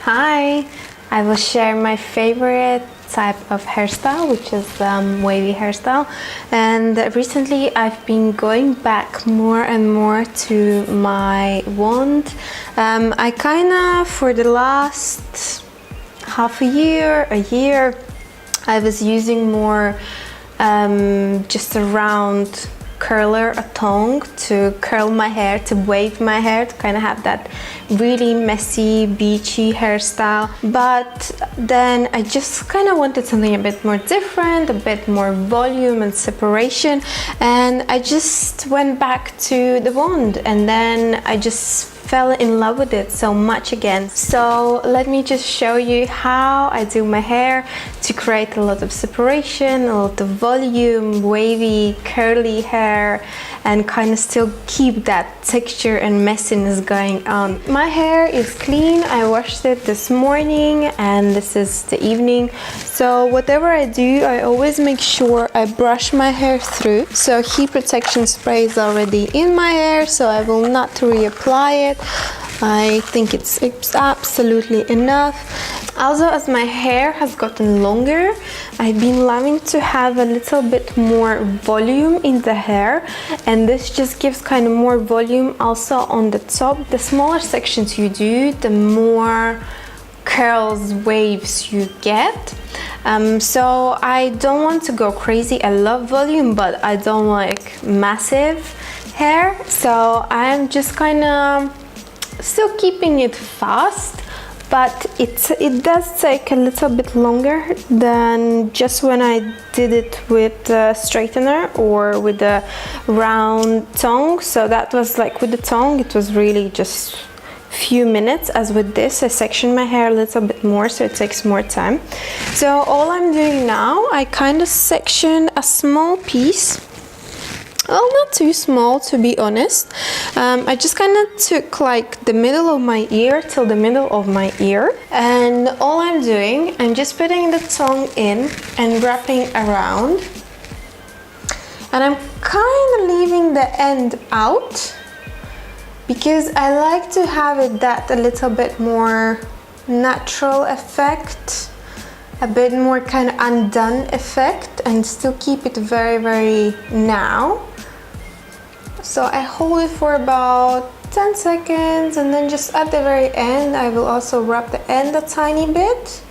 Hi, I will share my favorite type of hairstyle, which is wavy hairstyle. And recently I've been going back more and more to my wand. I kinda, for the last half a year, I was using more just a round curler, a tongue, to curl my hair, to wave my hair, to kind of have that really messy, beachy hairstyle. But then I just kind of wanted something a bit more different, a bit more volume and separation, and I just went back to the wand, and then I just fell in love with it so much again. So let me just show you how I do my hair to create a lot of separation, a lot of volume, wavy, curly hair, and kind of still keep that texture and messiness going on. My hair is clean. I washed it this morning and this is the evening. So whatever I do, I always make sure I brush my hair through. So heat protection spray is already in my hair, so I will not reapply it. I think it's absolutely enough. Also, as my hair has gotten longer, I've been loving to have a little bit more volume in the hair, and this just gives kind of more volume also on the top. The smaller sections you do, the more curls, waves you get. So I don't want to go crazy. I love volume, but I don't like massive hair. So I'm just kind of still keeping it fast, but it does take a little bit longer than just when I did it with a straightener or with a round tongue. So that was like with the tongue, it was really just few minutes. As with this, I section my hair a little bit more, so it takes more time. So all I'm doing now, I kind of section a small piece. Well, not too small, to be honest. I just kind of took like the middle of my ear till the middle of my ear, and all I'm doing, I'm just putting the tongue in and wrapping around, and I'm kind of leaving the end out because I like to have it that a little bit more natural effect, a bit more kind of undone effect, and still keep it very, very now. So I hold it for about 10 seconds, and then just at the very end I will also wrap the end a tiny bit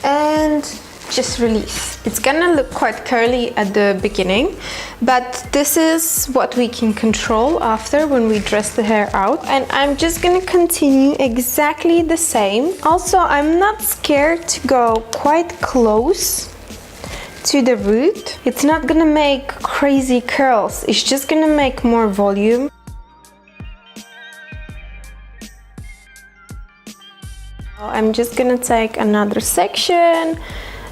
and just release. It's gonna look quite curly at the beginning, but this is what we can control after when we dress the hair out. And I'm just gonna continue exactly the same. Also, I'm not scared to go quite close to the root. It's not gonna make crazy curls, it's just gonna make more volume. I'm just gonna take another section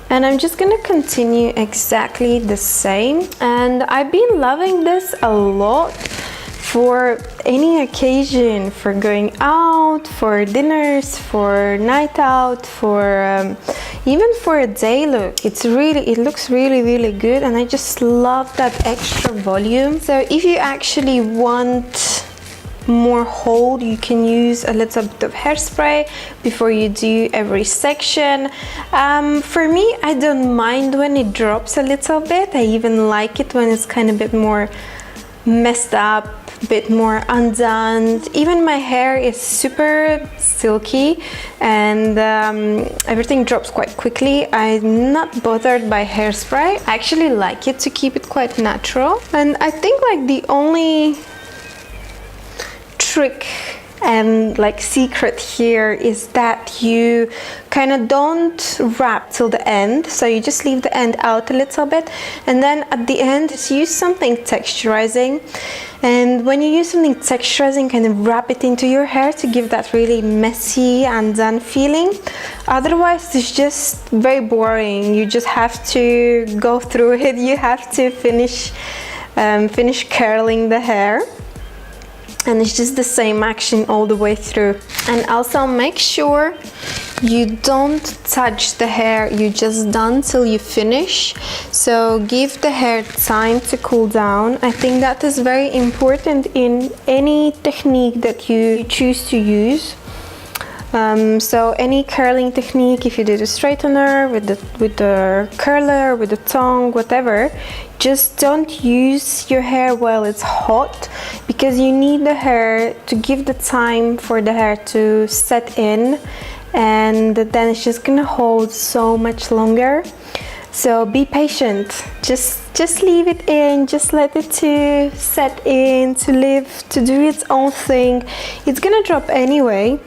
and I'm just gonna continue exactly the same. And I've been loving this a lot for any occasion, for going out, for dinners, for night out, for even for a day look. It looks really, really good, and I just love that extra volume. So if you actually want more hold, you can use a little bit of hairspray before you do every section. For me, I don't mind when it drops a little bit. I even like it when it's kind of a bit more messed up, a bit more undone. Even my hair is super silky, and everything drops quite quickly. I'm not bothered by hairspray. I actually like it to keep it quite natural. And I think like the only trick and like secret here is that you kind of don't wrap till the end, so you just leave the end out a little bit, and then at the end just use something texturizing. And when you use something texturizing, kind of wrap it into your hair to give that really messy and done feeling. Otherwise it's just very boring. You just have to go through it. You have to finish curling the hair, and it's just the same action all the way through. And also make sure you don't touch the hair you just done till you finish. So give the hair time to cool down. I think that is very important in any technique that you choose to use. So any curling technique, if you do the straightener with the curler, with the tongue, whatever, just don't use your hair while it's hot, because you need the hair to give the time for the hair to set in, and then it's just gonna hold so much longer. So be patient, just leave it in, just let it to set in, to live, to do its own thing. It's gonna drop anyway.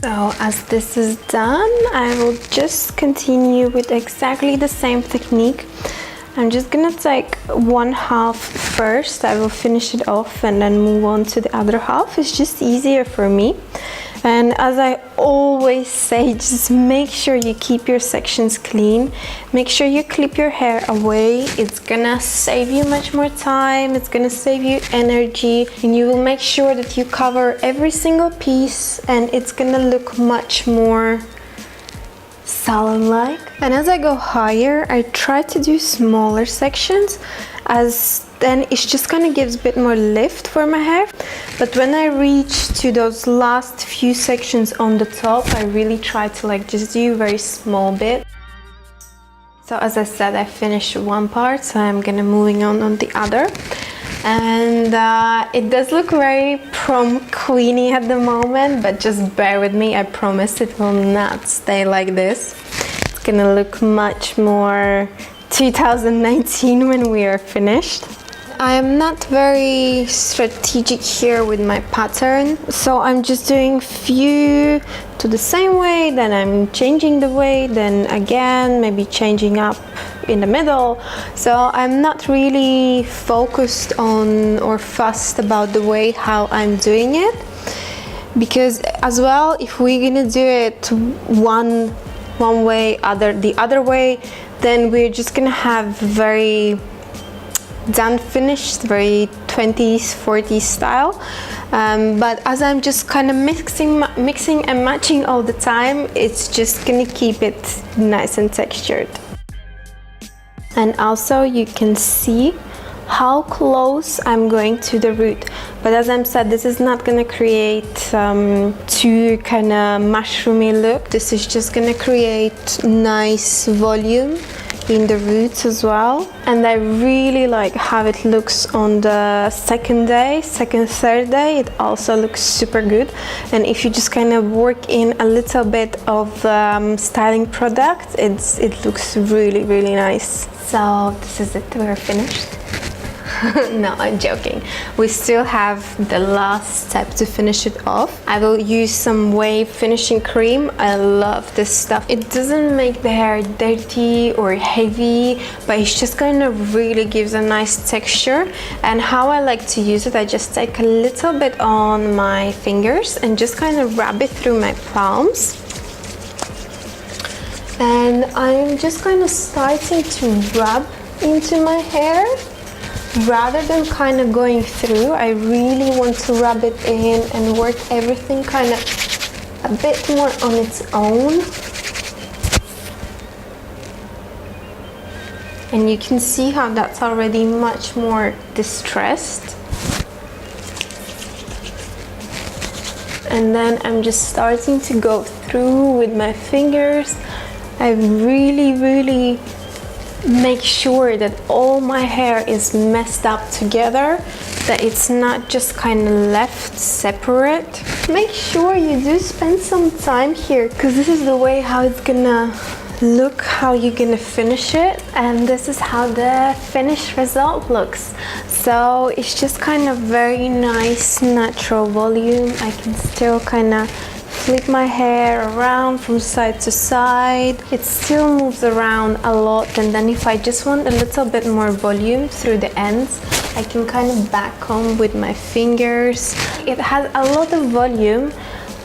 So as this is done, I will just continue with exactly the same technique. I'm just gonna take one half first. I will finish it off and then move on to the other half. It's just easier for me. And as I always say, just make sure you keep your sections clean. Make sure you clip your hair away. It's gonna save you much more time. It's gonna save you energy, and you will make sure that you cover every single piece, and it's gonna look much more salon-like. And as I go higher, I try to do smaller sections, as then it just kind of gives a bit more lift for my hair. But when I reach to those last few sections on the top, I really try to like just do a very small bit. So as I said, I finished one part, so I'm gonna moving on the other. And it does look very prom queeny at the moment, but just bear with me. I promise it will not stay like this. It's gonna look much more 2019 when we are finished. I am not very strategic here with my pattern, so I'm just doing few to the same way, then I'm changing the way, then again maybe changing up in the middle. So I'm not really focused on or fussed about the way how I'm doing it, because as well, if we're gonna do it one way, the other way, then we're just gonna have very done finished, very 20s 40s style. But as I'm just kind of mixing and matching all the time, it's just gonna keep it nice and textured. And also you can see how close I'm going to the root. But as I said, this is not gonna create too kind of mushroomy look. This is just gonna create nice volume in the roots as well. And I really like how it looks on the second, third day. It also looks super good. And if you just kind of work in a little bit of styling product, it looks really, really nice. So this is it, we're finished. No, I'm joking. We still have the last step to finish it off. I will use some Wave finishing cream. I love this stuff. It doesn't make the hair dirty or heavy, but it's just kind of really gives a nice texture. And how I like to use it, I just take a little bit on my fingers and just kind of rub it through my palms. And I'm just kind of starting to rub into my hair. Rather than kind of going through, I really want to rub it in and work everything kind of a bit more on its own. And you can see how that's already much more distressed. And then I'm just starting to go through with my fingers. I really make sure that all my hair is messed up together, that it's not just kind of left separate. Make sure you do spend some time here, because this is the way how it's gonna look, how you're gonna finish it, and this is how the finished result looks. So it's just kind of very nice natural volume. I can still kind of flip my hair around from side to side. It still moves around a lot, and then if I just want a little bit more volume through the ends, I can kind of back comb with my fingers. It has a lot of volume,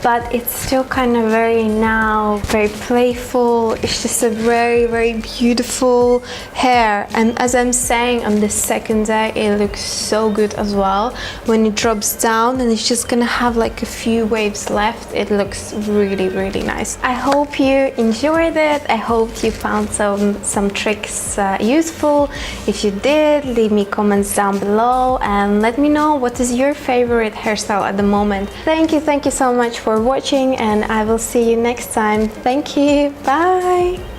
but it's still kind of very playful. It's just a very beautiful hair, and as I'm saying, on the second day it looks so good as well. When it drops down and it's just gonna have like a few waves left, it looks really nice. I hope you enjoyed it. I hope you found some tricks useful. If you did, leave me comments down below and let me know what is your favorite hairstyle at the moment. Thank you so much for watching, and I will see you next time. Thank you, bye.